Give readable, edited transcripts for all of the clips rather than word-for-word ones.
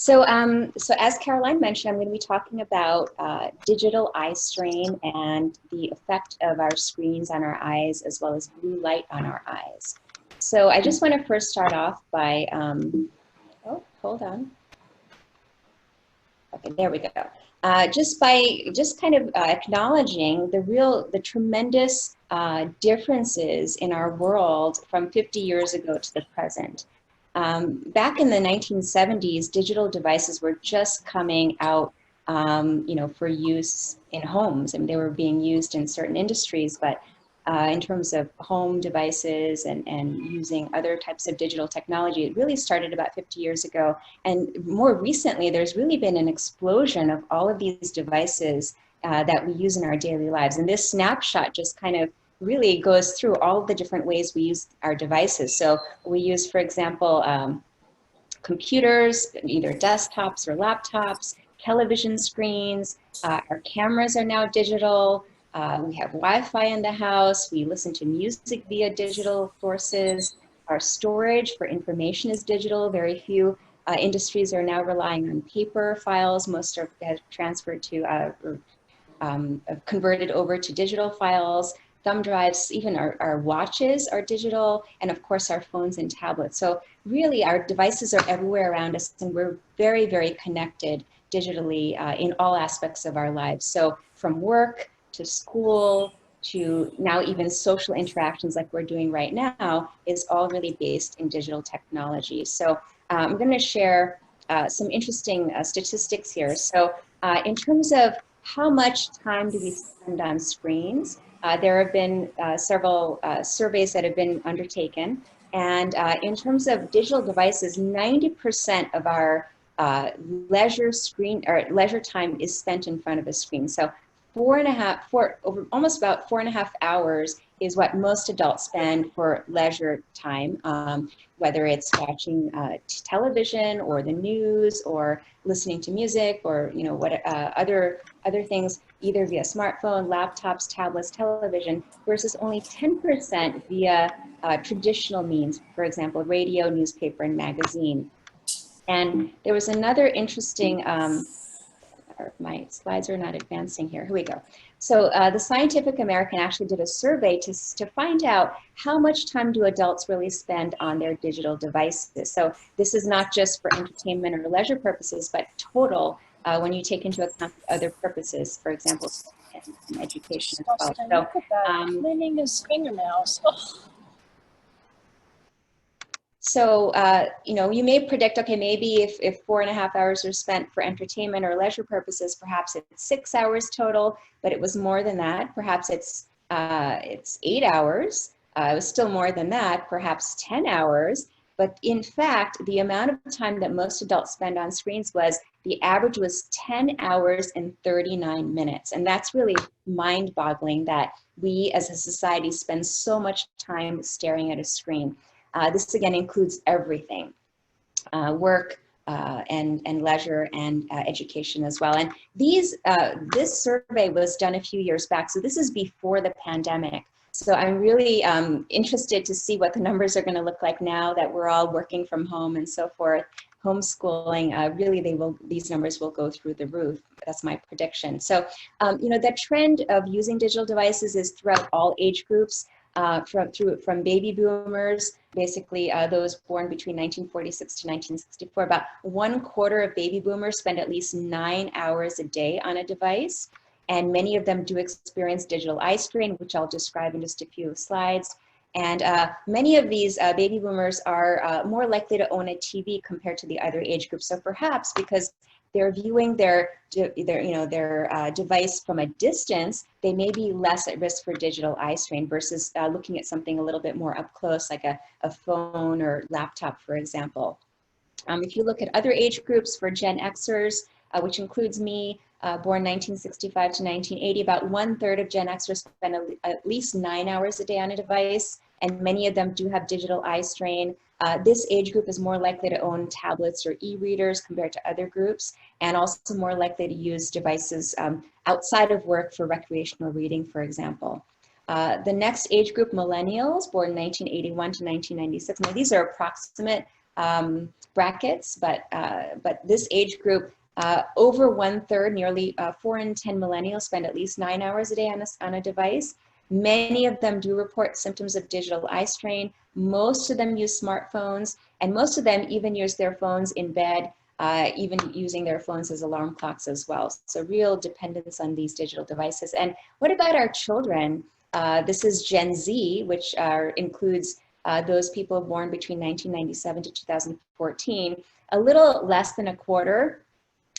So as Caroline mentioned, I'm going to be talking about digital eye strain and the effect of our screens on our eyes, as well as blue light on our eyes. So I just want to first start off by, oh, hold on. Okay, there we go. Just kind of acknowledging the tremendous differences in our world from 50 years ago to the present. Back in the 1970s, digital devices were just coming out, for use in homes. I mean, they were being used in certain industries, but in terms of home devices and using other types of digital technology, it really started about 50 years ago. And more recently, there's really been an explosion of all of these devices that we use in our daily lives. And this snapshot just kind of really goes through all the different ways we use our devices. So we use, for example, computers, either desktops or laptops, television screens, our cameras are now digital. We have Wi-Fi in the house. We listen to music via digital sources. Our storage for information is digital. Very few industries are now relying on paper files. Most are transferred to converted over to digital files. Thumb drives, even our watches are digital, and of course our phones and tablets. So really our devices are everywhere around us, and we're very, very connected digitally in all aspects of our lives. So from work to school to now even social interactions like we're doing right now is all really based in digital technology. So I'm going to share some interesting statistics here. So in terms of how much time do we spend on screens, there have been several surveys that have been undertaken. And in terms of digital devices, 90% of our leisure time is spent in front of a screen. So almost about 4.5 hours is what most adults spend for leisure time, whether it's watching television or the news or listening to music or other things, either via smartphone, laptops, tablets, television, versus only 10% via traditional means, for example, radio, newspaper, and magazine. And there was another interesting my slides are not advancing here. Here we go. So the Scientific American actually did a survey to find out how much time do adults really spend on their digital devices. So this is not just for entertainment or leisure purposes, but total when you take into account other purposes, for example, and education as well. So, look at that, cleaning his fingernails. Oh. So, you may predict, okay, maybe if 4.5 hours are spent for entertainment or leisure purposes, perhaps it's 6 hours total, but it was more than that. Perhaps it's 8 hours. It was still more than that, perhaps 10 hours. But in fact, the amount of time that most adults spend on screens the average was 10 hours and 39 minutes. And that's really mind-boggling that we as a society spend so much time staring at a screen. This again includes everything, work and leisure and education as well. And this survey was done a few years back, so this is before the pandemic. So I'm really interested to see what the numbers are going to look like now that we're all working from home and so forth. Homeschooling, really these numbers will go through the roof. That's my prediction. So, the trend of using digital devices is throughout all age groups. From baby boomers, basically those born between 1946 to 1964, about 1/4 of baby boomers spend at least 9 hours a day on a device. And many of them do experience digital eye strain, which I'll describe in just a few slides. And many of these baby boomers are more likely to own a TV compared to the other age groups. So perhaps because they're viewing their device from a distance, they may be less at risk for digital eye strain versus looking at something a little bit more up close, like a phone or laptop, for example. If you look at other age groups for Gen Xers, which includes me, born 1965 to 1980, about 1/3 of Gen Xers spend at least 9 hours a day on a device, and many of them do have digital eye strain. This age group is more likely to own tablets or e-readers compared to other groups, and also more likely to use devices outside of work for recreational reading, for example. The next age group, millennials, born 1981 to 1996. Now, these are approximate brackets, but this age group, over 1/3, nearly 4 in 10 millennials spend at least 9 hours a day on a device. Many of them do report symptoms of digital eye strain. Most of them use smartphones, and most of them even use their phones in bed, even using their phones as alarm clocks as well. So real dependence on these digital devices. And what about our children? This is Gen Z, which includes those people born between 1997 to 2014. A little less than a quarter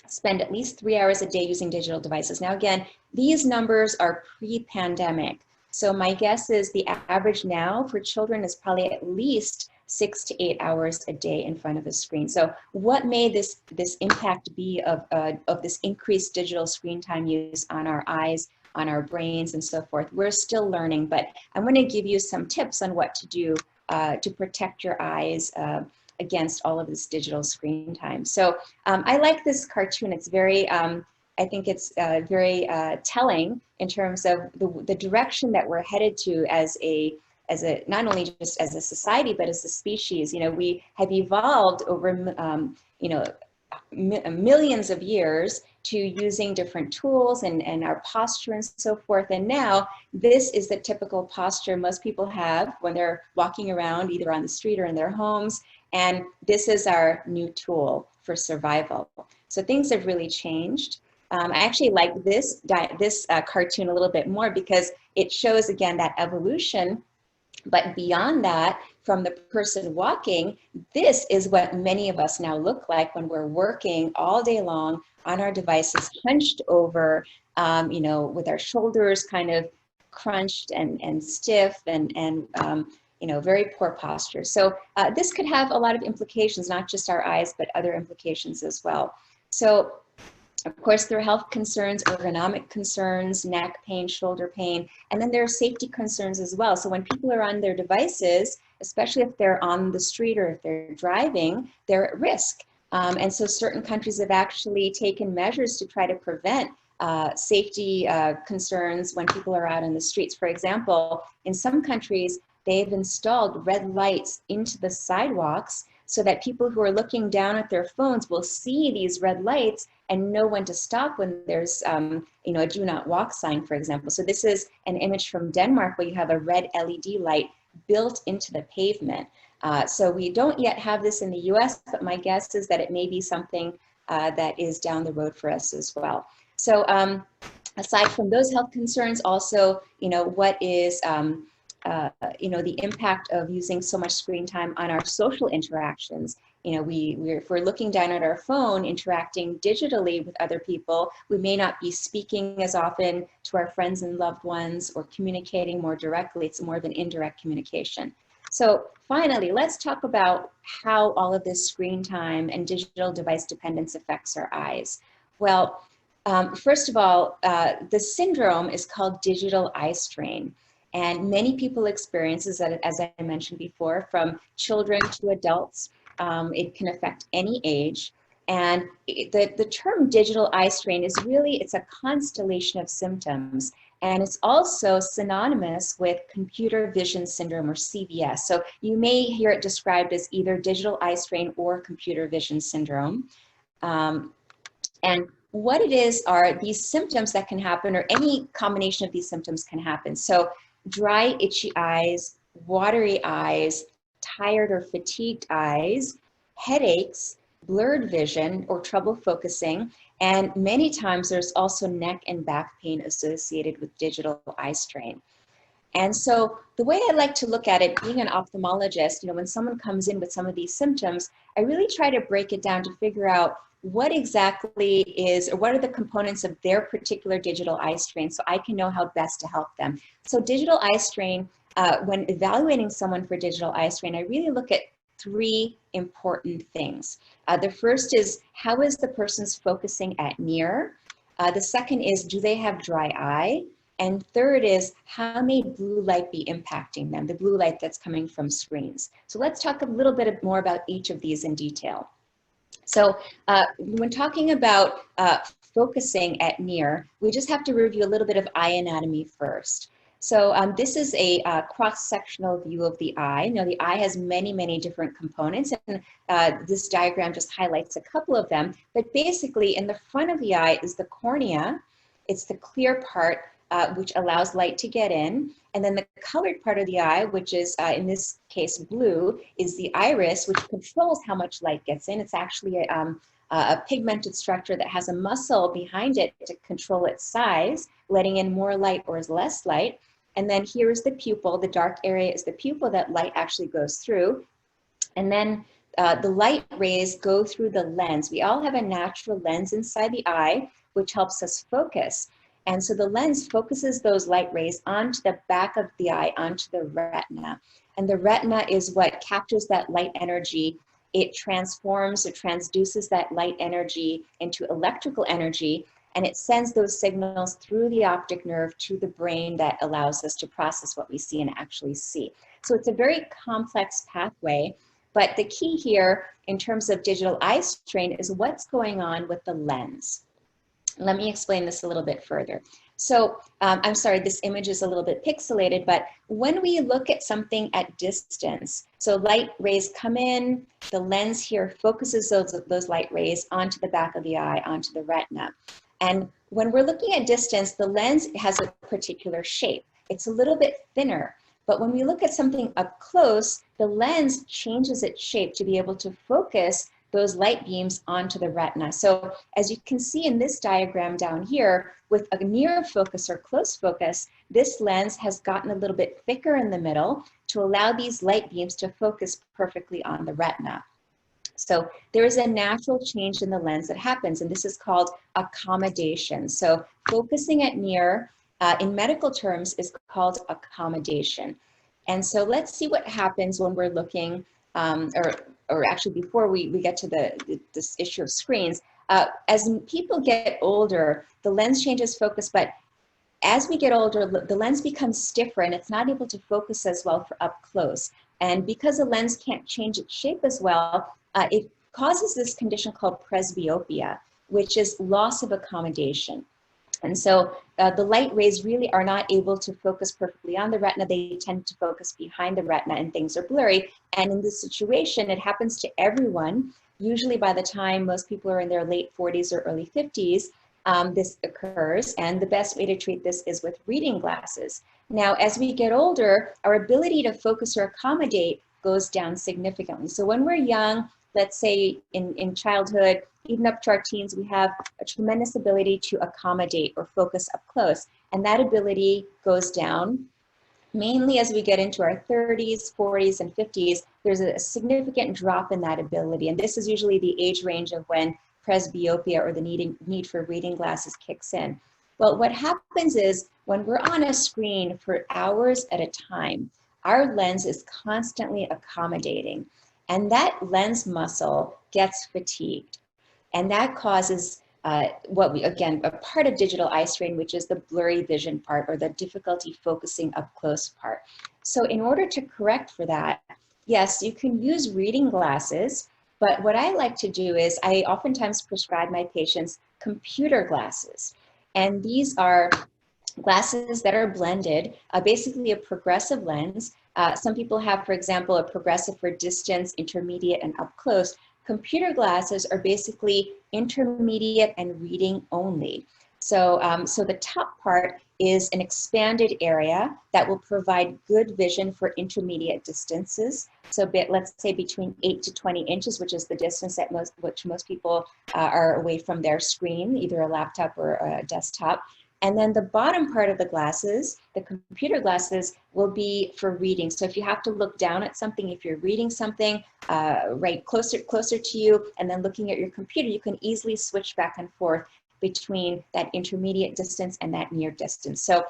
spend at least 3 hours a day using digital devices. Now, again, these numbers are pre-pandemic. So my guess is the average now for children is probably at least 6 to 8 hours a day in front of a screen. So what may this impact be of this increased digital screen time use on our eyes, on our brains, and so forth? We're still learning, but I'm going to give you some tips on what to do to protect your eyes against all of this digital screen time. So I like this cartoon. It's very, I think it's very telling in terms of the direction that we're headed to as a not only just as a society, but as a species. You know, we have evolved over, you know, millions of years to using different tools and our posture and so forth. And now this is the typical posture most people have when they're walking around either on the street or in their homes. And this is our new tool for survival. So things have really changed. I actually like this cartoon a little bit more because it shows again that evolution. But beyond that, from the person walking, this is what many of us now look like when we're working all day long on our devices, hunched over, you know, with our shoulders kind of crunched and stiff and you know, very poor posture. So this could have a lot of implications, not just our eyes, but other implications as well. So of course, there are health concerns, ergonomic concerns, neck pain, shoulder pain, and then there are safety concerns as well. So when people are on their devices, especially if they're on the street or if they're driving, they're at risk. And so certain countries have actually taken measures to try to prevent safety concerns when people are out on the streets. For example, in some countries, they've installed red lights into the sidewalks so that people who are looking down at their phones will see these red lights and know when to stop when there's you know, a do not walk sign, for example. So this is an image from Denmark where you have a red LED light built into the pavement. So we don't yet have this in the US, but my guess is that it may be something that is down the road for us as well. So aside from those health concerns, also, you know, what is you know, the impact of using so much screen time on our social interactions. You know, if we're looking down at our phone, interacting digitally with other people, we may not be speaking as often to our friends and loved ones or communicating more directly. It's more of an indirect communication. So finally, let's talk about how all of this screen time and digital device dependence affects our eyes. Well, first of all, the syndrome is called digital eye strain. And many people experience this, as I mentioned before, from children to adults. It can affect any age. And the term digital eye strain is really, it's a constellation of symptoms. And it's also synonymous with computer vision syndrome, or CVS. So you may hear it described as either digital eye strain or computer vision syndrome. And what it is are these symptoms that can happen, or any combination of these symptoms can happen. So dry, itchy eyes, watery eyes, tired or fatigued eyes, headaches, blurred vision or trouble focusing, and many times there's also neck and back pain associated with digital eye strain. And so the way I like to look at it, being an ophthalmologist, you know, when someone comes in with some of these symptoms, I really try to break it down to figure out what exactly is, or what are the components of their particular digital eye strain, so I can know how best to help them. So digital eye strain, when evaluating someone for digital eye strain, I really look at three important things. The first is, how is the person's focusing at near? The second is, do they have dry eye? And third is, how may blue light be impacting them, the blue light that's coming from screens? So let's talk a little bit more about each of these in detail. So when talking about focusing at near, we just have to review a little bit of eye anatomy first. So this is a cross-sectional view of the eye. Now the eye has many, many different components, and this diagram just highlights a couple of them. But basically in the front of the eye is the cornea. It's the clear part which allows light to get in. And then the colored part of the eye, which is in this case blue, is the iris, which controls how much light gets in. It's actually a pigmented structure that has a muscle behind it to control its size, letting in more light or less light. And then here is the pupil. The dark area is the pupil that light actually goes through. And then the light rays go through the lens. We all have a natural lens inside the eye, which helps us focus. And so the lens focuses those light rays onto the back of the eye, onto the retina. And the retina is what captures that light energy. It transforms, it transduces that light energy into electrical energy, and it sends those signals through the optic nerve to the brain that allows us to process what we see and actually see. So it's a very complex pathway, but the key here in terms of digital eye strain is what's going on with the lens. Let me explain this a little bit further. So I'm sorry, this image is a little bit pixelated, but when we look at something at distance, so light rays come in, the lens here focuses those light rays onto the back of the eye, onto the retina. And when we're looking at distance, the lens has a particular shape. It's a little bit thinner, but when we look at something up close, the lens changes its shape to be able to focus those light beams onto the retina. So as you can see in this diagram down here, with a near focus or close focus, this lens has gotten a little bit thicker in the middle to allow these light beams to focus perfectly on the retina. So there is a natural change in the lens that happens, and this is called accommodation. So focusing at near, in medical terms, is called accommodation. And so let's see what happens when we're looking, or actually before we get to this issue of screens. As people get older, the lens changes focus, but as we get older, the lens becomes stiffer and it's not able to focus as well for up close. And because the lens can't change its shape as well, it causes this condition called presbyopia, which is loss of accommodation. And so the light rays really are not able to focus perfectly on the retina. They tend to focus behind the retina and things are blurry. And in this situation, it happens to everyone. Usually by the time most people are in their late 40s or early 50s, this occurs. And the best way to treat this is with reading glasses. Now, as we get older, our ability to focus or accommodate goes down significantly. So when we're young, let's say in childhood, even up to our teens, we have a tremendous ability to accommodate or focus up close. And that ability goes down mainly as we get into our 30s, 40s, and 50s. There's a significant drop in that ability. And this is usually the age range of when presbyopia or the need for reading glasses kicks in. Well, what happens is when we're on a screen for hours at a time, our lens is constantly accommodating. And that lens muscle gets fatigued. And that causes a part of digital eye strain, which is the blurry vision part or the difficulty focusing up close part. So in order to correct for that, yes, you can use reading glasses, but what I like to do is I oftentimes prescribe my patients computer glasses. And these are glasses that are blended, basically a progressive lens. Some people have, for example, a progressive for distance, intermediate, and up close. Computer glasses are basically intermediate and reading only. So, so the top part is an expanded area that will provide good vision for intermediate distances. So let's say between 8 to 20 inches, which is the distance at which most people are away from their screen, either a laptop or a desktop. And then the bottom part of the glasses, the computer glasses, will be for reading. So if you have to look down at something, if you're reading something right closer to you and then looking at your computer, you can easily switch back and forth between that intermediate distance and that near distance. So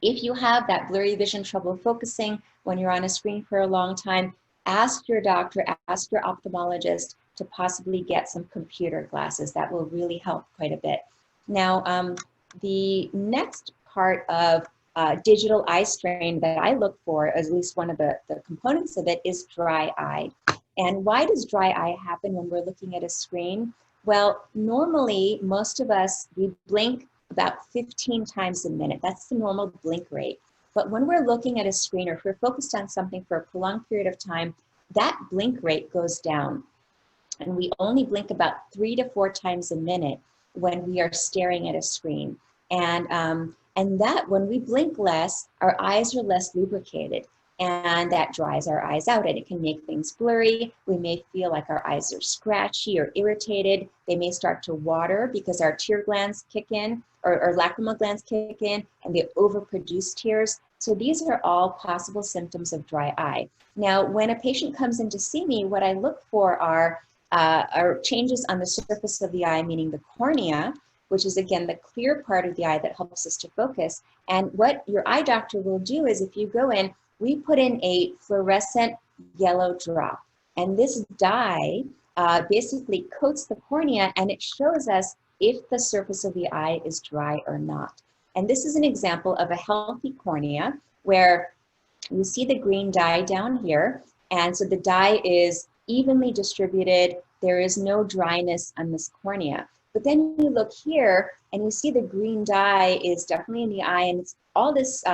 if you have that blurry vision, trouble focusing when you're on a screen for a long time, ask your doctor, ask your ophthalmologist to possibly get some computer glasses. That will really help quite a bit. Now, the next part of digital eye strain that I look for, at least one of the components of it, is dry eye. And why does dry eye happen when we're looking at a screen? Well, normally, most of us, we blink, about 15 times a minute. That's the normal blink rate. But when we're looking at a screen or if we're focused on something for a prolonged period of time, that blink rate goes down. And we only blink about 3 to 4 times a minute when we are staring at a screen. And that when we blink less, our eyes are less lubricated, and that dries our eyes out, and it can make things blurry. We may feel like our eyes are scratchy or irritated. They may start to water because our tear glands kick in, or lacrimal glands kick in, and they overproduce tears. So these are all possible symptoms of dry eye. Now, when a patient comes in to see me, what I look for are changes on the surface of the eye, meaning the cornea, which is again the clear part of the eye that helps us to focus. And what your eye doctor will do is, if you go in, we put in a fluorescent yellow drop. And this dye basically coats the cornea, and it shows us if the surface of the eye is dry or not. And this is an example of a healthy cornea where you see the green dye down here. And so the dye is evenly distributed. There is no dryness on this cornea. But then you look here and you see the green dye is definitely in the eye, and it's all this,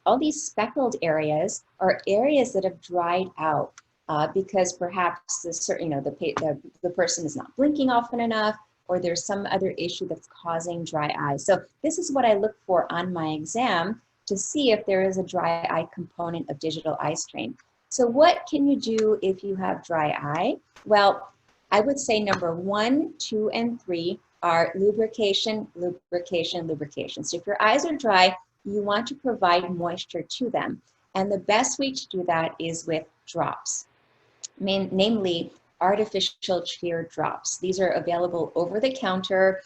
all these speckled areas are areas that have dried out because perhaps the person is not blinking often enough, or there's some other issue that's causing dry eye. So this is what I look for on my exam to see if there is a dry eye component of digital eye strain. So what can you do if you have dry eye? Well, I would say number 1, 2, and 3 are lubrication, lubrication, lubrication. So if your eyes are dry, you want to provide moisture to them. And the best way to do that is with drops, namely artificial tear drops. These are available over the counter.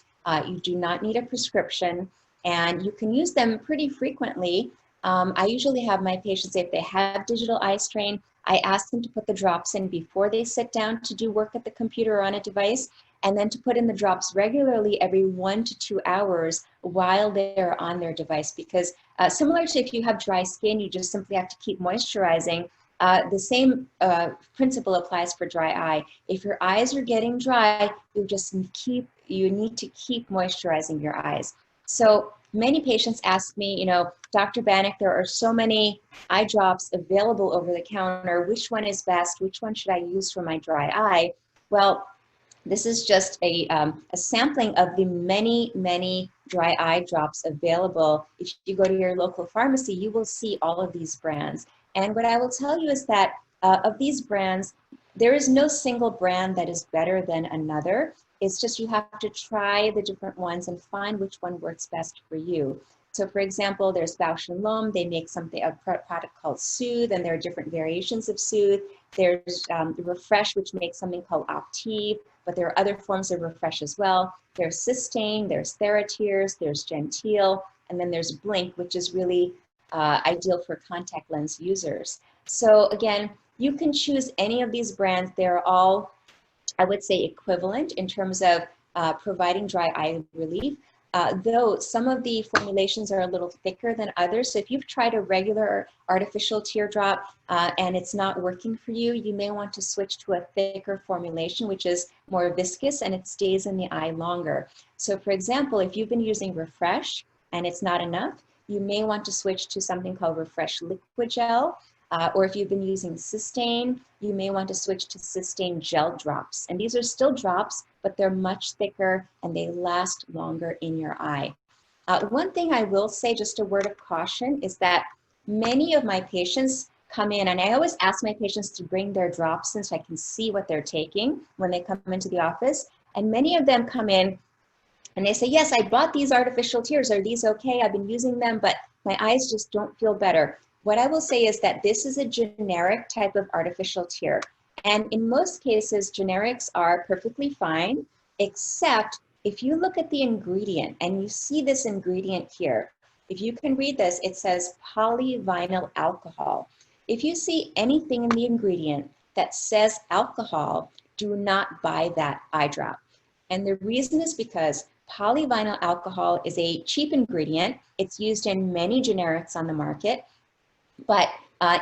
You do not need a prescription, and you can use them pretty frequently. I usually have my patients, if they have digital eye strain, I ask them to put the drops in before they sit down to do work at the computer or on a device, and then to put in the drops regularly every 1 to 2 hours while they're on their device. Because similar to if you have dry skin, you just simply have to keep moisturizing. The same principle applies for dry eye. If your eyes are getting dry, you need to keep moisturizing your eyes. So many patients ask me, Dr. Banik, there are so many eye drops available over the counter. Which one is best? Which one should I use for my dry eye? Well, this is just a sampling of the many, many dry eye drops available. If you go to your local pharmacy, you will see all of these brands. And what I will tell you is that of these brands, there is no single brand that is better than another. It's just you have to try the different ones and find which one works best for you. So for example, there's Bausch & Lomb. They make a product called Soothe, and there are different variations of Soothe. There's Refresh, which makes something called Optive, but there are other forms of Refresh as well. There's Systane, there's TheraTears, there's Gentile, and then there's Blink, which is really ideal for contact lens users. So again, you can choose any of these brands. They're all, I would say, equivalent in terms of providing dry eye relief. Though some of the formulations are a little thicker than others. So if you've tried a regular artificial teardrop and it's not working for you, you may want to switch to a thicker formulation, which is more viscous and it stays in the eye longer. So for example, if you've been using Refresh and it's not enough, you may want to switch to something called Refresh Liquid Gel. Or if you've been using Systane, you may want to switch to Systane Gel Drops. And these are still drops, but they're much thicker and they last longer in your eye. One thing I will say, just a word of caution, is that many of my patients come in, and I always ask my patients to bring their drops in so I can see what they're taking when they come into the office. And many of them come in and they say, yes, I bought these artificial tears. Are these okay? I've been using them, but my eyes just don't feel better. What I will say is that this is a generic type of artificial tear. And in most cases, generics are perfectly fine, except if you look at the ingredient and you see this ingredient here, if you can read this, it says polyvinyl alcohol. If you see anything in the ingredient that says alcohol, do not buy that eye drop. And the reason is because polyvinyl alcohol is a cheap ingredient. It's used in many generics on the market. But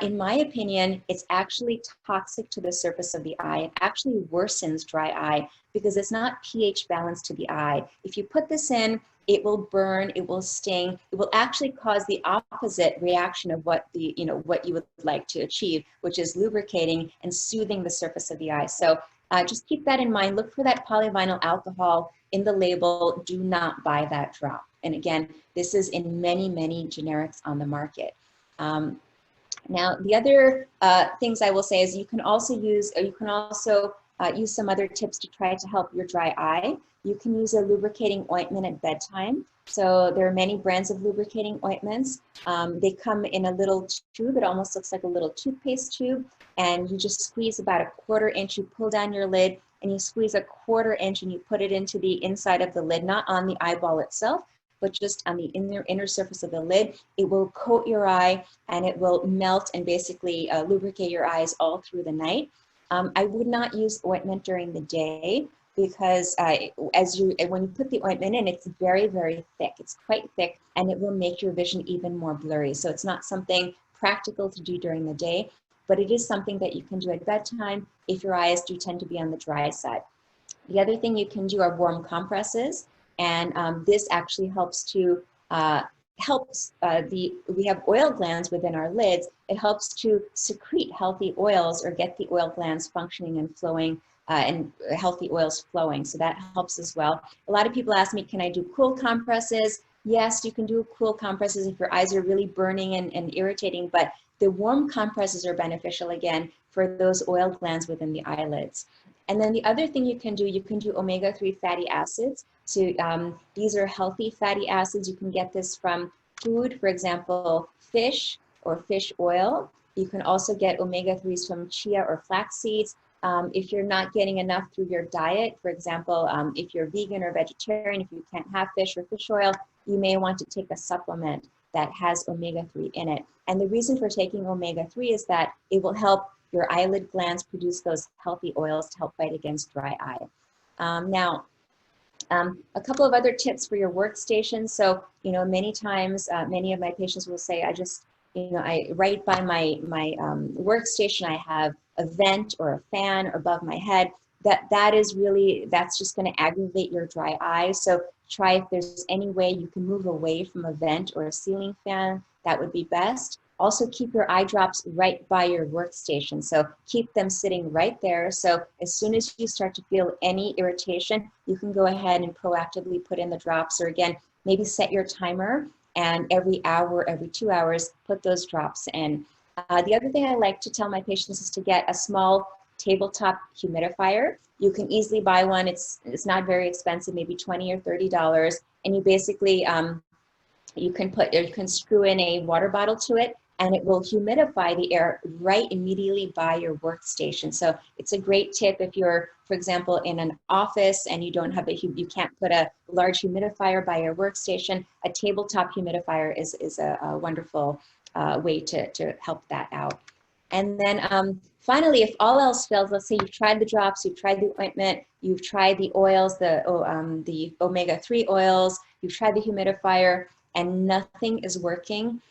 in my opinion, it's actually toxic to the surface of the eye. It actually worsens dry eye because it's not pH balanced to the eye. If you put this in, it will burn, it will sting, it will actually cause the opposite reaction of what what you would like to achieve, which is lubricating and soothing the surface of the eye. So just keep that in mind. Look for that polyvinyl alcohol in the label. Do not buy that drop. And again, this is in many, many generics on the market. Now, the other things I will say is you can also use some other tips to try to help your dry eye. You can use a lubricating ointment at bedtime. So there are many brands of lubricating ointments. They come in a little tube. It almost looks like a little toothpaste tube. And you just squeeze about a 1/4 inch. You pull down your lid and you squeeze a 1/4 inch and you put it into the inside of the lid, not on the eyeball itself, but just on the inner surface of the lid. It will coat your eye and it will melt and basically lubricate your eyes all through the night. I would not use ointment during the day because when you put the ointment in, it's very, very thick. It's quite thick and it will make your vision even more blurry. So it's not something practical to do during the day, but it is something that you can do at bedtime if your eyes do tend to be on the dry side. The other thing you can do are warm compresses. And this actually helps to, we have oil glands within our lids. It helps to secrete healthy oils or get the oil glands functioning and flowing and healthy oils flowing. So that helps as well. A lot of people ask me, can I do cool compresses? Yes, you can do cool compresses if your eyes are really burning and irritating, but the warm compresses are beneficial again for those oil glands within the eyelids. And then the other thing you can do omega-3 fatty acids. So these are healthy fatty acids. You can get this from food, for example, fish or fish oil. You can also get omega-3s from chia or flax seeds. If you're not getting enough through your diet, for example, if you're vegan or vegetarian, if you can't have fish or fish oil, you may want to take a supplement that has omega-3 in it. And the reason for taking omega-3 is that it will help your eyelid glands produce those healthy oils to help fight against dry eye. Now, a couple of other tips for your workstation. So, many times, many of my patients will say, I right by my workstation, I have a vent or a fan above my head. That's just going to aggravate your dry eye. So try if there's any way you can move away from a vent or a ceiling fan, that would be best. Also keep your eye drops right by your workstation. So keep them sitting right there. So as soon as you start to feel any irritation, you can go ahead and proactively put in the drops, or again, maybe set your timer and every hour, every 2 hours, put those drops in. The other thing I like to tell my patients is to get a small tabletop humidifier. You can easily buy one. It's not very expensive, maybe $20 or $30. And you basically, you can screw in a water bottle to it, and it will humidify the air right immediately by your workstation. So it's a great tip if you're, for example, in an office and you don't have you can't put a large humidifier by your workstation. A tabletop humidifier is a wonderful way to help that out. And then finally, if all else fails, let's say you've tried the drops, you've tried the ointment, you've tried the oils, the omega-3 oils, you've tried the humidifier, and nothing is working,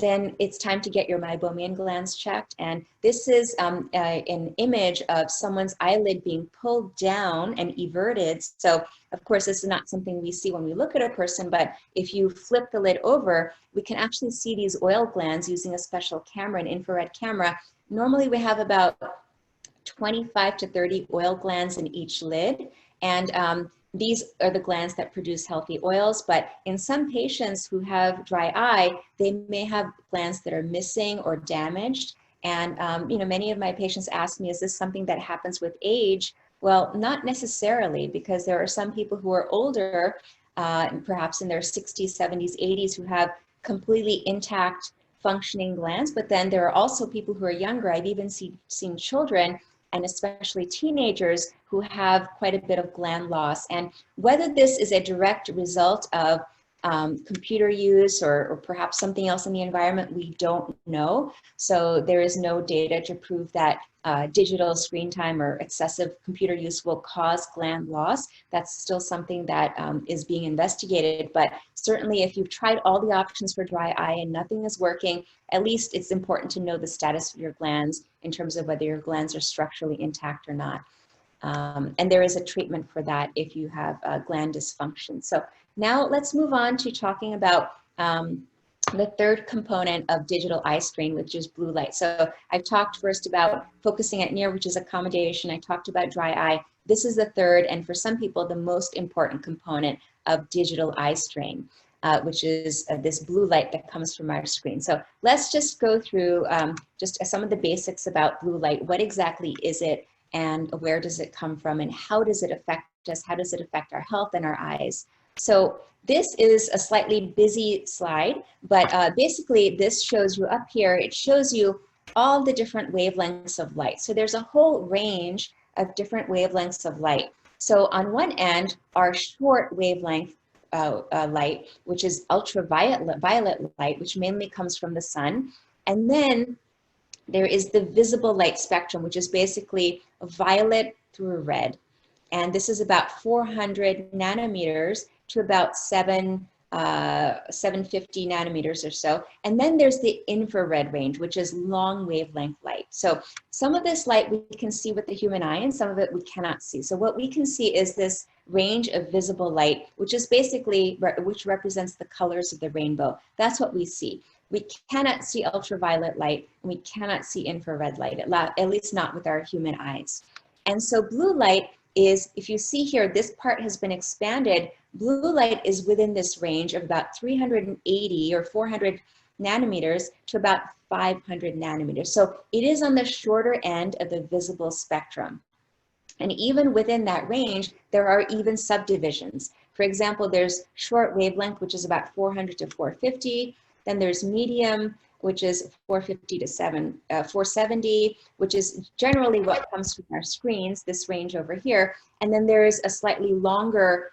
then it's time to get your meibomian glands checked. And this is an image of someone's eyelid being pulled down and everted. So of course, this is not something we see when we look at a person, but if you flip the lid over, we can actually see these oil glands using a special camera, an infrared camera. Normally we have about 25 to 30 oil glands in each lid. And these are the glands that produce healthy oils, but in some patients who have dry eye, they may have glands that are missing or damaged. And many of my patients ask me, is this something that happens with age? Well, not necessarily, because there are some people who are older, perhaps in their 60s, 70s, 80s, who have completely intact functioning glands, but then there are also people who are younger. I've even seen children, and especially teenagers, who have quite a bit of gland loss. And whether this is a direct result of computer use or perhaps something else in the environment, we don't know. So there is no data to prove that digital screen time or excessive computer use will cause gland loss. That's still something that is being investigated. But certainly if you've tried all the options for dry eye and nothing is working, at least it's important to know the status of your glands in terms of whether your glands are structurally intact or not. And there is a treatment for that if you have gland dysfunction. So now let's move on to talking about the third component of digital eye strain, which is blue light. So I've talked first about focusing at near, which is accommodation. I talked about dry eye. This is the third, and for some people, the most important component of digital eye strain, which is this blue light that comes from our screen. So let's just go through just some of the basics about blue light. What exactly is it, and where does it come from, and how does it affect us? How does it affect our health and our eyes? So this is a slightly busy slide, but basically this shows you up here, it shows you all the different wavelengths of light. So there's a whole range of different wavelengths of light. So on one end are short wavelength light, which is ultraviolet light, which mainly comes from the sun. And then there is the visible light spectrum, which is basically violet through red. And this is about 400 nanometers to about 750 nanometers or so. And then there's the infrared range, which is long wavelength light. So some of this light we can see with the human eye, and some of it we cannot see. So what we can see is this range of visible light, which is basically, which represents the colors of the rainbow. That's what we see. We cannot see ultraviolet light, and we cannot see infrared light, at least not with our human eyes. And so blue light is, if you see here, this part has been expanded. Blue light is within this range of about 380 or 400 nanometers to about 500 nanometers. So it is on the shorter end of the visible spectrum. And even within that range, there are even subdivisions. For example, there's short wavelength, which is about 400 to 450. Then there's medium, which is 450 to 470, which is generally what comes from our screens, this range over here. And then there is a slightly longer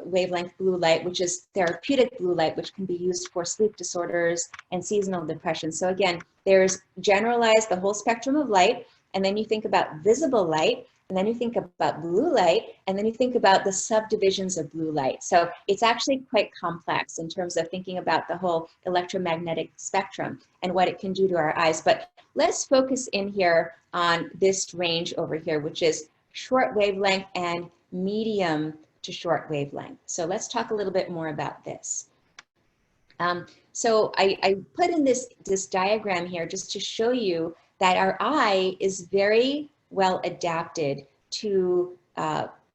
wavelength blue light, which is therapeutic blue light, which can be used for sleep disorders and seasonal depression. So again, there's generalized the whole spectrum of light, and then you think about visible light, and then you think about blue light, and then you think about the subdivisions of blue light. So it's actually quite complex in terms of thinking about the whole electromagnetic spectrum and what it can do to our eyes. But let's focus in here on this range over here, which is short wavelength and medium to short wavelength. So let's talk a little bit more about this. So I put in this diagram here just to show you that our eye is very well adapted to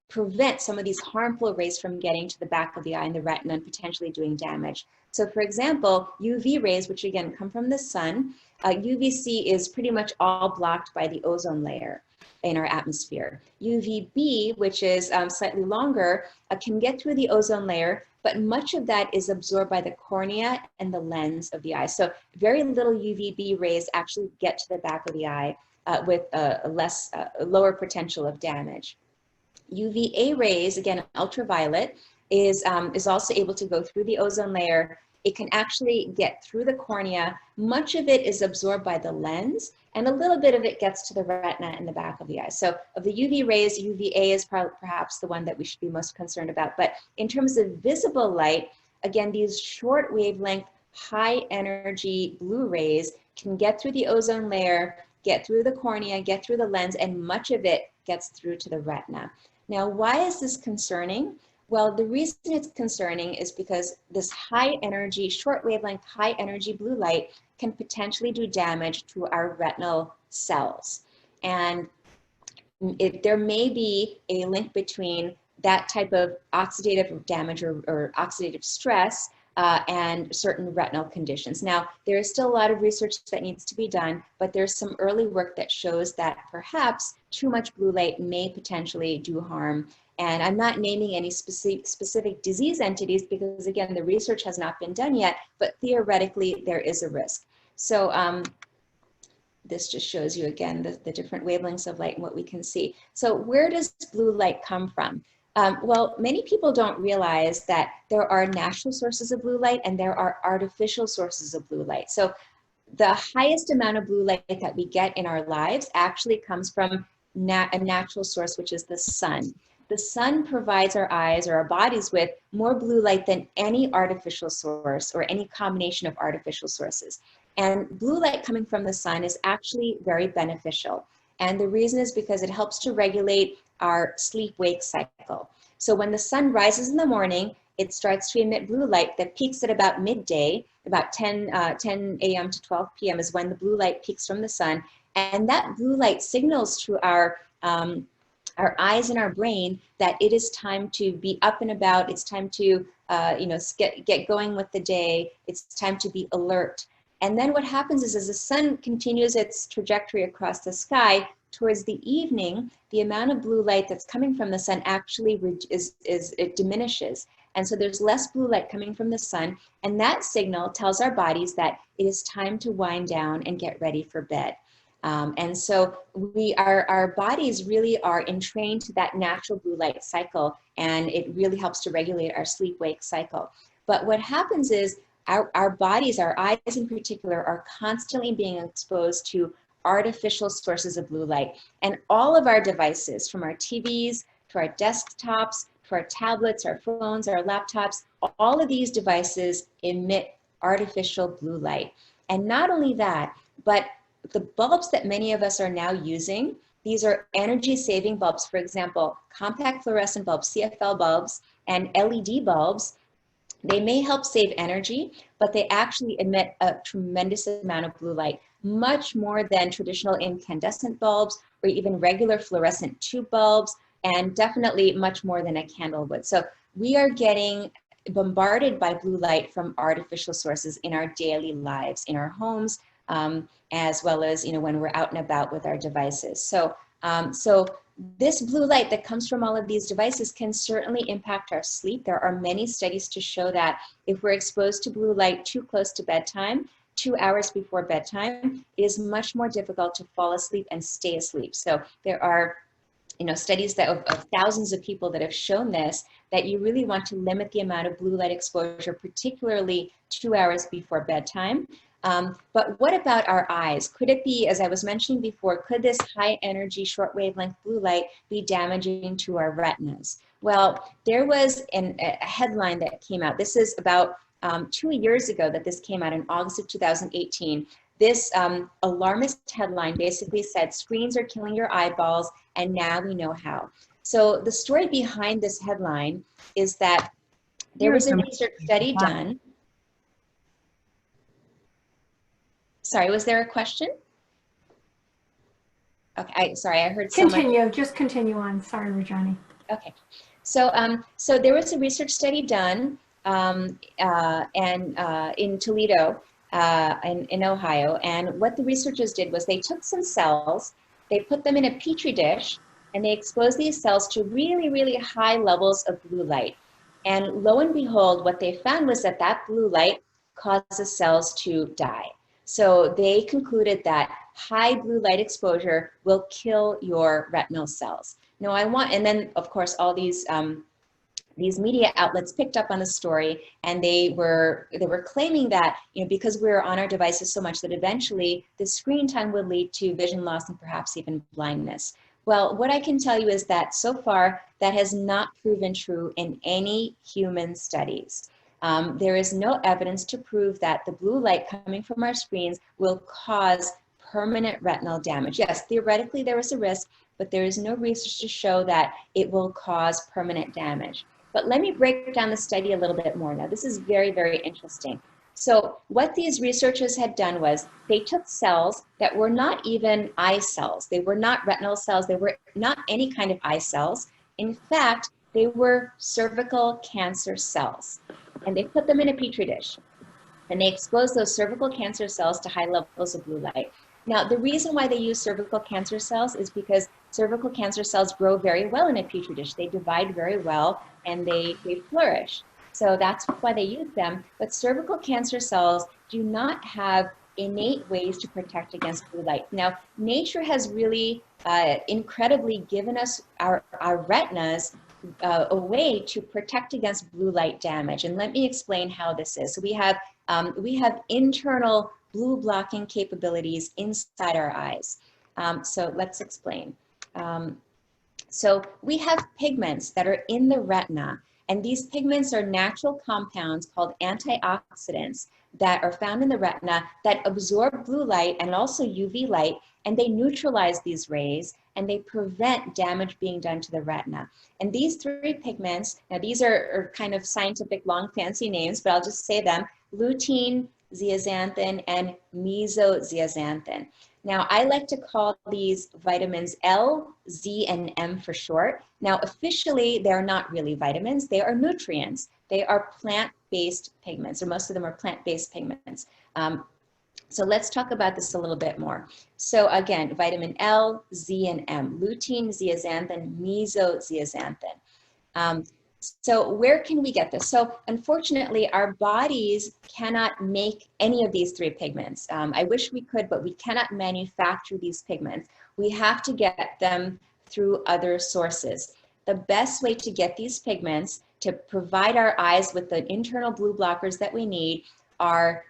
prevent some of these harmful rays from getting to the back of the eye and the retina and potentially doing damage. So for example, UV rays, which again come from the sun, UVC is pretty much all blocked by the ozone layer in our atmosphere. UVB, which is slightly longer, can get through the ozone layer, but much of that is absorbed by the cornea and the lens of the eye. So very little UVB rays actually get to the back of the eye with a lower potential of damage. UVA rays, again, ultraviolet, is also able to go through the ozone layer. It can actually get through the cornea. Much of it is absorbed by the lens, and a little bit of it gets to the retina in the back of the eye. So of the UV rays, UVA is perhaps the one that we should be most concerned about. But in terms of visible light, again, these short wavelength, high energy blue rays can get through the ozone layer, get through the cornea, get through the lens, and much of it gets through to the retina. Now, why is this concerning? Well, the reason it's concerning is because this high energy, short wavelength, high energy blue light can potentially do damage to our retinal cells. And there may be a link between that type of oxidative damage or oxidative stress and certain retinal conditions. Now, there is still a lot of research that needs to be done, but there's some early work that shows that perhaps too much blue light may potentially do harm. And I'm not naming any specific disease entities because, again, the research has not been done yet, but theoretically there is a risk. So this just shows you, again, the different wavelengths of light and what we can see. So where does blue light come from? Well, many people don't realize that there are natural sources of blue light and there are artificial sources of blue light. So the highest amount of blue light that we get in our lives actually comes from a natural source, which is the sun. The sun provides our eyes or our bodies with more blue light than any artificial source or any combination of artificial sources. And blue light coming from the sun is actually very beneficial. And the reason is because it helps to regulate our sleep-wake cycle. So when the sun rises in the morning, it starts to emit blue light that peaks at about midday, about 10 a.m. to 12 p.m. is when the blue light peaks from the sun. And that blue light signals to our eyes and our brain that it is time to be up and about. It's time to get going with the day. It's time to be alert. And then what happens is, as the sun continues its trajectory across the sky, towards the evening, the amount of blue light that's coming from the sun actually it diminishes. And so there's less blue light coming from the sun, and that signal tells our bodies that it is time to wind down and get ready for bed. And so our bodies really are entrained to that natural blue light cycle, and it really helps to regulate our sleep-wake cycle. But what happens is our bodies, our eyes in particular, are constantly being exposed to artificial sources of blue light. And all of our devices, from our TVs to our desktops, to our tablets, our phones, our laptops, all of these devices emit artificial blue light. And not only that, but the bulbs that many of us are now using, these are energy-saving bulbs. For example, compact fluorescent bulbs, CFL bulbs, and LED bulbs. They may help save energy, but they actually emit a tremendous amount of blue light, much more than traditional incandescent bulbs or even regular fluorescent tube bulbs, and definitely much more than a candle would. So we are getting bombarded by blue light from artificial sources in our daily lives, in our homes, as well as when we're out and about with our devices. So this blue light that comes from all of these devices can certainly impact our sleep. There are many studies to show that if we're exposed to blue light too close to bedtime, 2 hours before bedtime, it is much more difficult to fall asleep and stay asleep. So there are studies that of thousands of people that have shown this, that you really want to limit the amount of blue light exposure, particularly 2 hours before bedtime. But what about our eyes? Could it be, as I was mentioning before, could this high energy short wavelength blue light be damaging to our retinas? Well, there was a headline that came out. This is about 2 years ago that this came out in August of 2018. This alarmist headline basically said, screens are killing your eyeballs, and now we know how. So the story behind this headline is that there was a research study done. Sorry, was there a question? Okay, sorry, I heard someone. Continue, just continue on. Sorry, Rajani. Okay, so there was a research study done in Toledo, in Ohio, and what the researchers did was they took some cells, they put them in a petri dish, and they exposed these cells to really, really high levels of blue light. And lo and behold, what they found was that that blue light causes cells to die. So they concluded that high blue light exposure will kill your retinal cells. Now and then of course all these media outlets picked up on the story, and they were claiming that because we're on our devices so much that eventually the screen time would lead to vision loss and perhaps even blindness. Well, what I can tell you is that so far that has not proven true in any human studies. There is no evidence to prove that the blue light coming from our screens will cause permanent retinal damage. Yes, theoretically there is a risk, but there is no research to show that it will cause permanent damage. But let me break down the study a little bit more now. This is very, very interesting. So what these researchers had done was they took cells that were not even eye cells. They were not retinal cells. They were not any kind of eye cells. In fact, they were cervical cancer cells. And they put them in a petri dish. And they exposed those cervical cancer cells to high levels of blue light. Now, the reason why they use cervical cancer cells is because cervical cancer cells grow very well in a petri dish. They divide very well, and they flourish. So that's why they use them. But cervical cancer cells do not have innate ways to protect against blue light. Now, nature has really incredibly given us our retinas a way to protect against blue light damage. And let me explain how this is. So we have internal blue blocking capabilities inside our eyes. So let's explain. So we have pigments that are in the retina, and these pigments are natural compounds called antioxidants that are found in the retina that absorb blue light and also UV light, and they neutralize these rays, and they prevent damage being done to the retina. And these three pigments, now these are kind of scientific long fancy names, but I'll just say them: lutein, zeaxanthin, and mesozeaxanthin. Now, I like to call these vitamins L, Z, and M for short. Now, officially, they're not really vitamins. They are nutrients. They are plant-based pigments, or most of them are plant-based pigments. So let's talk about this a little bit more. So again, vitamin L, Z, and M: lutein, zeaxanthin, mesozeaxanthin. So where can we get this? So unfortunately, our bodies cannot make any of these three pigments. I wish we could, but we cannot manufacture these pigments. We have to get them through other sources. The best way to get these pigments to provide our eyes with the internal blue blockers that we need are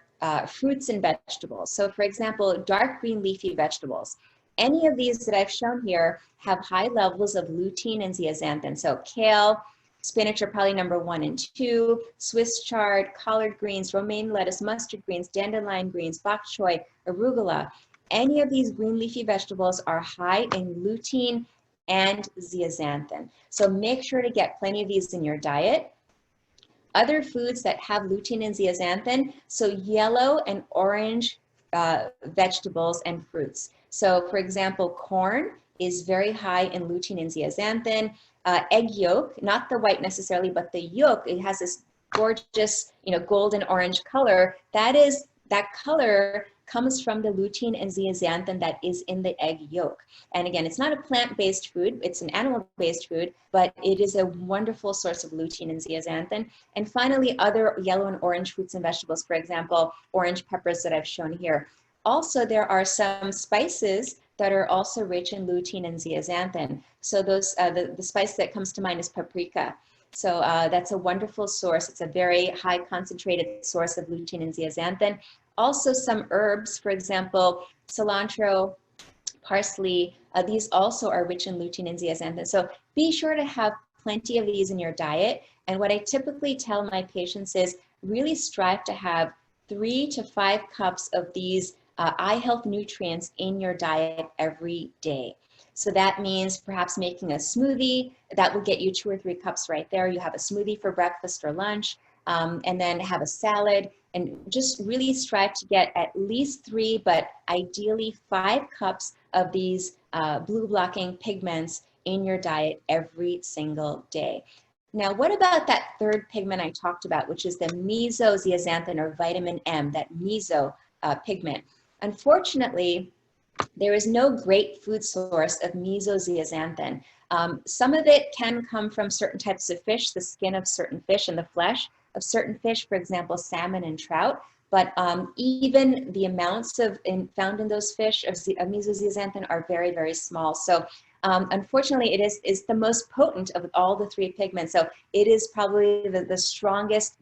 fruits and vegetables. So for example, dark green leafy vegetables. Any of these that I've shown here have high levels of lutein and zeaxanthin. So kale, spinach are probably number 1 and 2, Swiss chard, collard greens, romaine lettuce, mustard greens, dandelion greens, bok choy, arugula. Any of these green leafy vegetables are high in lutein and zeaxanthin. So make sure to get plenty of these in your diet. Other foods that have lutein and zeaxanthin, so yellow and orange vegetables and fruits. So for example, corn is very high in lutein and zeaxanthin. Egg yolk, not the white necessarily, but the yolk, it has this gorgeous, golden orange color. That color comes from the lutein and zeaxanthin that is in the egg yolk. And again, it's not a plant-based food, it's an animal-based food, but it is a wonderful source of lutein and zeaxanthin. And finally, other yellow and orange fruits and vegetables, for example, orange peppers that I've shown here. Also, there are some spices that are also rich in lutein and zeaxanthin. So those, the spice that comes to mind is paprika. So that's a wonderful source. It's a very high concentrated source of lutein and zeaxanthin. Also some herbs, for example, cilantro, parsley, these also are rich in lutein and zeaxanthin. So be sure to have plenty of these in your diet. And what I typically tell my patients is really strive to have 3 to 5 cups of these eye health nutrients in your diet every day. So that means perhaps making a smoothie. That will get you 2 or 3 cups right there. You have a smoothie for breakfast or lunch, and then have a salad, and just really strive to get at least 3, but ideally 5 cups of these blue blocking pigments in your diet every single day. Now, what about that third pigment I talked about, which is the mesozeaxanthin, or vitamin M, that meso pigment? Unfortunately, there is no great food source of mesozeaxanthin. Some of it can come from certain types of fish, the skin of certain fish and the flesh of certain fish, for example, salmon and trout. But even the amounts found in those fish of mesozeaxanthin are very, very small. So unfortunately, it is the most potent of all the 3 pigments. So it is probably the strongest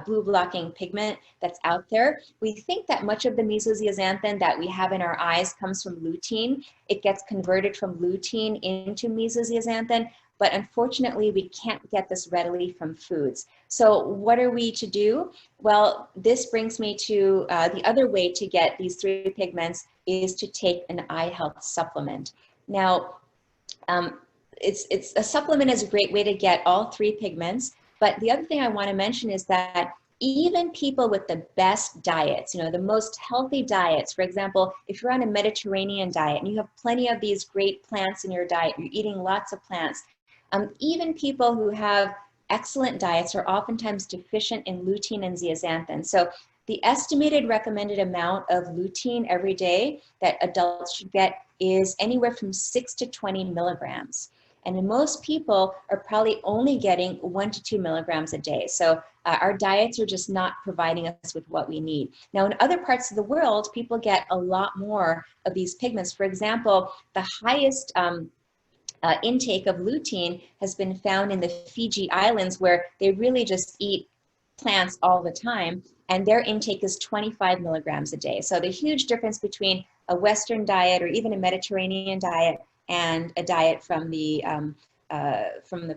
blue blocking pigment that's out there. We think that much of the mesozeaxanthin that we have in our eyes comes from lutein. It gets converted from lutein into mesozeaxanthin, but unfortunately we can't get this readily from foods. So what are we to do? Well, this brings me to the other way to get these 3 pigments is to take an eye health supplement. Now, it's a supplement is a great way to get all 3 pigments. But the other thing I want to mention is that even people with the best diets, the most healthy diets, for example, if you're on a Mediterranean diet and you have plenty of these great plants in your diet, you're eating lots of plants, even people who have excellent diets are oftentimes deficient in lutein and zeaxanthin. So the estimated recommended amount of lutein every day that adults should get is anywhere from 6 to 20 milligrams. And most people are probably only getting 1 to 2 milligrams a day. So our diets are just not providing us with what we need. Now, in other parts of the world, people get a lot more of these pigments. For example, the highest intake of lutein has been found in the Fiji Islands, where they really just eat plants all the time, and their intake is 25 milligrams a day. So the huge difference between a Western diet or even a Mediterranean diet and a diet from the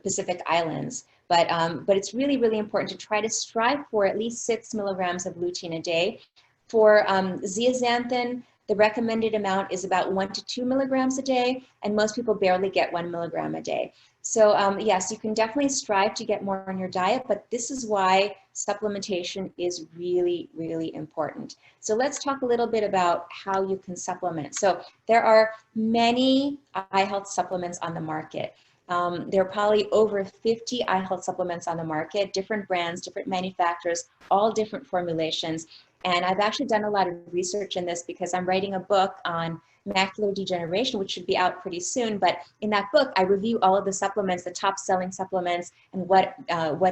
Pacific Islands. But it's really, really important to try to strive for at least 6 milligrams of lutein a day. For zeaxanthin, The recommended amount is about 1 to 2 milligrams a day, and most people barely get 1 milligram a day. So yes, you can definitely strive to get more on your diet, but this is why supplementation is really, really important. So let's talk a little bit about how you can supplement. So there are many eye health supplements on the market. There are probably over 50 eye health supplements on the market, different brands, different manufacturers, all different formulations. And I've actually done a lot of research in this because I'm writing a book on macular degeneration, which should be out pretty soon. But in that book, I review all of the supplements, the top selling supplements, and what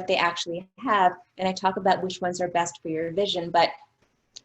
they actually have. And I talk about which ones are best for your vision. But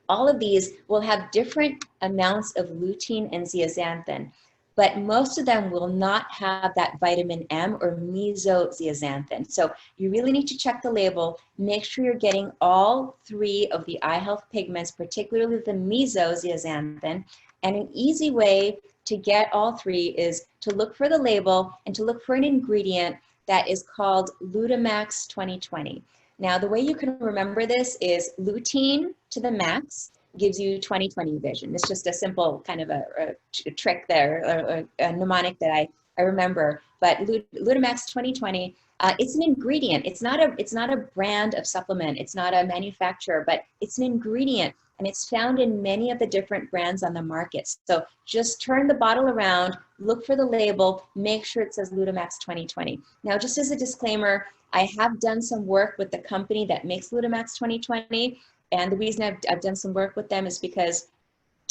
all of these will have different amounts of lutein and zeaxanthin, but most of them will not have that vitamin M or mesozeaxanthin. So you really need to check the label, make sure you're getting all 3 of the eye health pigments, particularly the mesozeaxanthin. And an easy way to get all 3 is to look for the label and to look for an ingredient that is called Lutamax 2020. Now, the way you can remember this is lutein to the max gives you 20/20 vision. It's just a simple kind of a trick there, a mnemonic that I remember. But Lutamax 2020, it's an ingredient. It's not a brand of supplement. It's not a manufacturer, but it's an ingredient, and it's found in many of the different brands on the market. So just turn the bottle around, look for the label, make sure it says Lutamax 2020. Now, just as a disclaimer, I have done some work with the company that makes Lutamax 2020. And the reason I've done some work with them is because,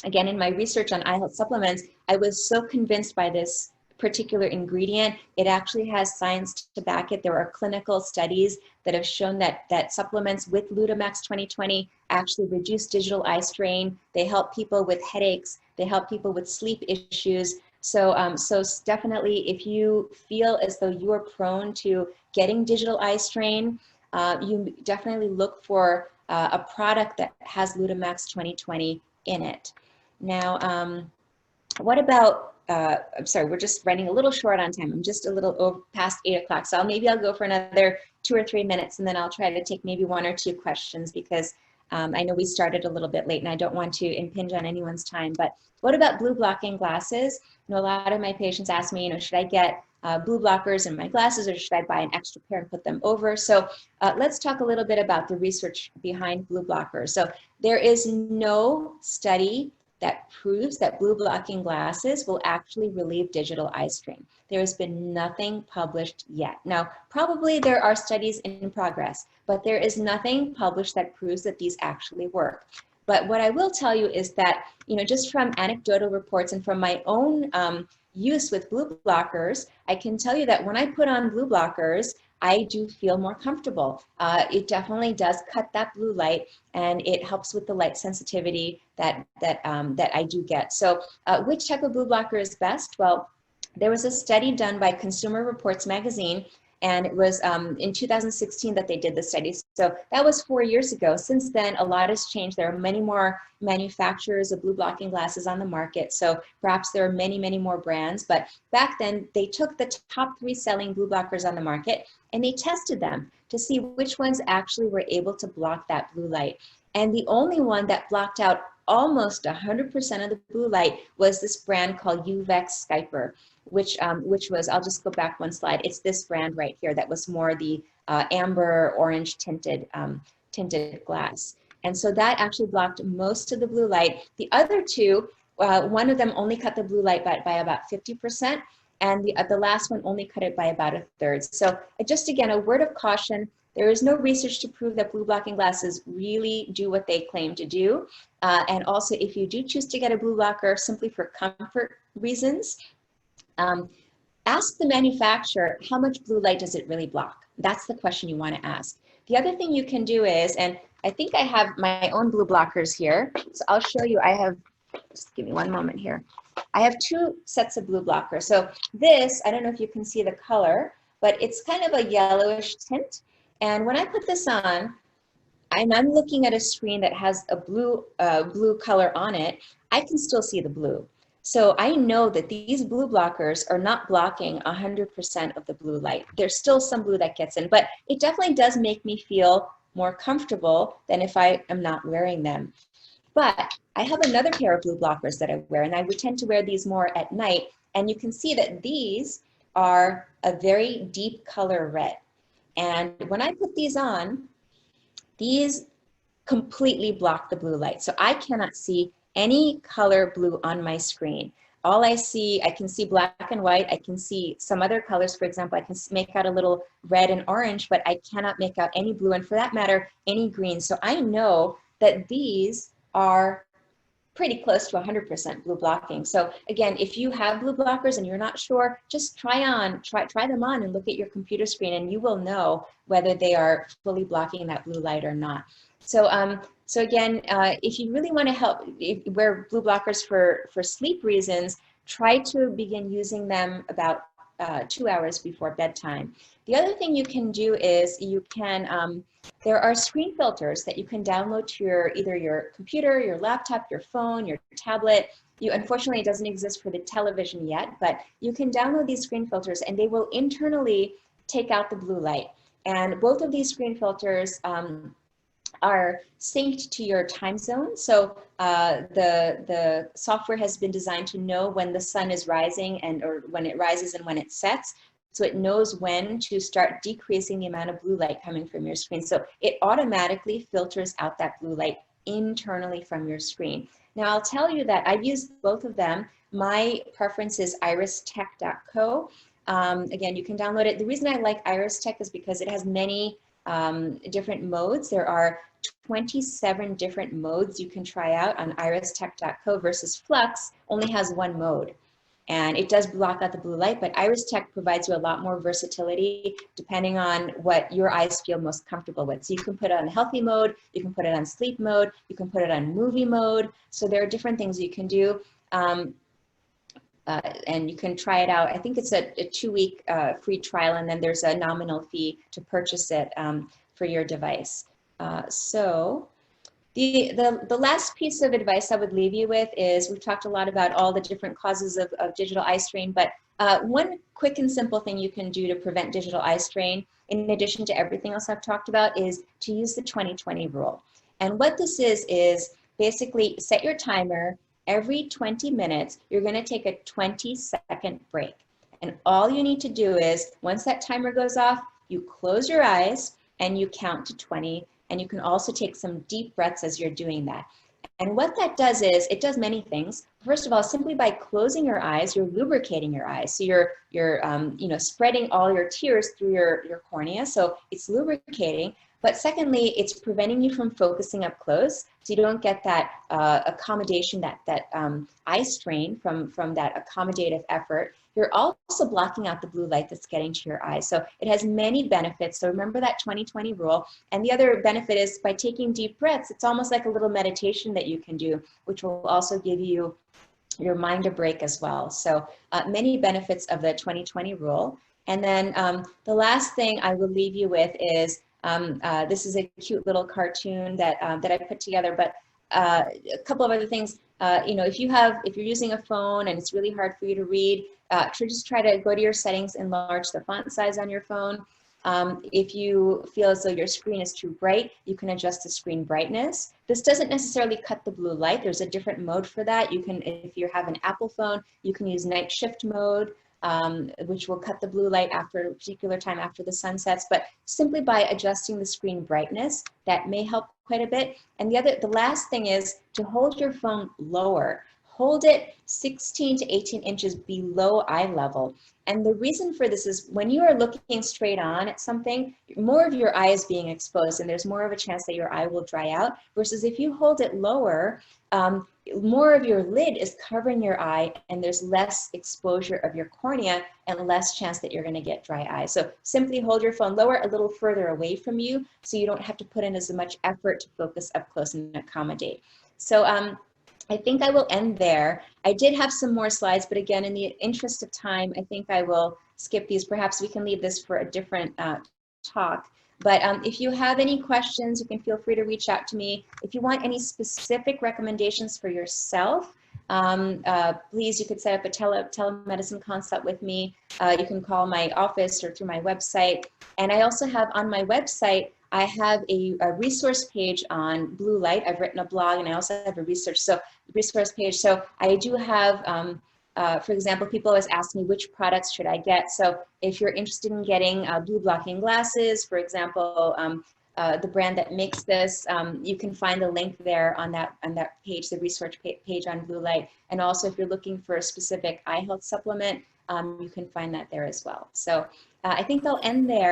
again, in my research on eye health supplements, I was so convinced by this particular ingredient. It actually has science to back it. There are clinical studies that have shown that supplements with Lutamax 2020 actually reduce digital eye strain. They help people with headaches. They help people with sleep issues. So definitely, if you feel as though you are prone to getting digital eye strain, you definitely look for a product that has Lutamax 2020 in it. Now, what about, I'm sorry, we're just running a little short on time. I'm just a little past 8 o'clock. So maybe I'll go for another 2 or 3 minutes, and then I'll try to take maybe 1 or 2 questions because I know we started a little bit late and I don't want to impinge on anyone's time. But what about blue blocking glasses? You know, a lot of my patients ask me, should I get blue blockers in my glasses, or should I buy an extra pair and put them over? So let's talk a little bit about the research behind blue blockers. So there is no study that proves that blue blocking glasses will actually relieve digital eye strain. There has been nothing published yet. Now, probably there are studies in progress, but there is nothing published that proves that these actually work. But what I will tell you is that, just from anecdotal reports and from my own use with blue blockers, I can tell you that when I put on blue blockers, I do feel more comfortable. It definitely does cut that blue light, and it helps with the light sensitivity that I do get. So which type of blue blocker is best? Well, there was a study done by Consumer Reports magazine, and it was in 2016 that they did the study. So that was 4 years ago. Since then, a lot has changed. There are many more manufacturers of blue blocking glasses on the market. So perhaps there are many, many more brands. But back then, they took the top 3 selling blue blockers on the market and they tested them to see which ones actually were able to block that blue light. And the only one that blocked out almost 100% of the blue light was this brand called Uvex Skyper, which was, I'll just go back 1 slide. It's this brand right here that was more the amber orange tinted glass. And so that actually blocked most of the blue light. The other 2, one of them only cut the blue light by about 50%, and the last one only cut it by about 1/3. So just again, a word of caution. There is no research to prove that blue blocking glasses really do what they claim to do. And also, if you do choose to get a blue blocker simply for comfort reasons, ask the manufacturer, how much blue light does it really block? That's the question you want to ask. The other thing you can do is, and I think I have my own blue blockers here, so I'll show you. I have, just give me 1 moment here. I have 2 sets of blue blockers. So this, I don't know if you can see the color, but it's kind of a yellowish tint. And when I put this on, and I'm looking at a screen that has a blue color on it, I can still see the blue. So I know that these blue blockers are not blocking 100% of the blue light. There's still some blue that gets in, but it definitely does make me feel more comfortable than if I am not wearing them. But I have another pair of blue blockers that I wear, and I would tend to wear these more at night. And you can see that these are a very deep color red. And when I put these on, these completely block the blue light. So I cannot see any color blue on my screen. All I see, I can see black and white. I can see some other colors. For example, I can make out a little red and orange, but I cannot make out any blue, and for that matter, any green. So I know that these are pretty close to 100% blue blocking. So again, if you have blue blockers and you're not sure, just try them on and look at your computer screen, and you will know whether they are fully blocking that blue light or not. So again, if you really want to wear blue blockers for sleep reasons, try to begin using them about 2 hours before bedtime. The other thing you can do is you can, there are screen filters that you can download to either your computer, your laptop, your phone, your tablet. Unfortunately, it doesn't exist for the television yet, but you can download these screen filters and they will internally take out the blue light. And both of these screen filters are synced to your time zone. So the software has been designed to know when the sun is rising or when it rises and when it sets. So it knows when to start decreasing the amount of blue light coming from your screen. So it automatically filters out that blue light internally from your screen. Now I'll tell you that I've used both of them. My preference is iristech.co. Again, you can download it. The reason I like IrisTech is because it has many different modes. There are 27 different modes you can try out on iristech.co versus Flux only has one mode. And it does block out the blue light, but IrisTech provides you a lot more versatility depending on what your eyes feel most comfortable with. So you can put it on healthy mode, you can put it on sleep mode, you can put it on movie mode. So there are different things you can do. And you can try it out. I think it's a 2-week free trial, and then there's a nominal fee to purchase it for your device. So the last piece of advice I would leave you with is, we've talked a lot about all the different causes of digital eye strain, but one quick and simple thing you can do to prevent digital eye strain, in addition to everything else I've talked about, is to use the 20/20 rule. And what this is basically set your timer. Every 20 minutes, you're going to take a 20-second break. And all you need to do is, once that timer goes off, you close your eyes and you count to 20. And you can also take some deep breaths as you're doing that. And what that does is, it does many things. First of all, simply by closing your eyes, you're lubricating your eyes. So you're spreading all your tears through your cornea. So it's lubricating. But secondly, it's preventing you from focusing up close, so you don't get that accommodation, that eye strain from that accommodative effort. You're also blocking out the blue light that's getting to your eyes. So it has many benefits. So remember that 20/20 rule. And the other benefit is, by taking deep breaths, it's almost like a little meditation that you can do, which will also give you your mind a break as well. So many benefits of the 20/20 rule. And then the last thing I will leave you with is, this is a cute little cartoon that I put together, but a couple of other things. If you're using a phone and it's really hard for you to read, just try to go to your settings, enlarge the font size on your phone. If you feel as though your screen is too bright, you can adjust the screen brightness. This doesn't necessarily cut the blue light. There's a different mode for that. You can, if you have an Apple phone, you can use night shift mode, which will cut the blue light after a particular time after the sun sets. But simply by adjusting the screen brightness, that may help quite a bit. And the last thing is to hold your phone lower. Hold it 16 to 18 inches below eye level. And the reason for this is, when you are looking straight on at something, more of your eye is being exposed, and there's more of a chance that your eye will dry out, versus if you hold it lower, more of your lid is covering your eye, and there's less exposure of your cornea and less chance that you're going to get dry eye. So simply hold your phone lower, a little further away from you, so you don't have to put in as much effort to focus up close and accommodate. So I think I will end there. I did have some more slides, but again, in the interest of time, I think I will skip these. Perhaps we can leave this for a different talk. But if you have any questions, you can feel free to reach out to me. If you want any specific recommendations for yourself, please, you could set up a telemedicine consult with me. You can call my office or through my website. And I also have on my website I have a resource page on blue light. I've written a blog, and I also have a resource page. So I do have, for example, people always ask me which products should I get. So if you're interested in getting blue blocking glasses, for example, the brand that makes this, you can find the link there on that page, the research page on blue light. And also, if you're looking for a specific eye health supplement, you can find that there as well. So I think they'll end there.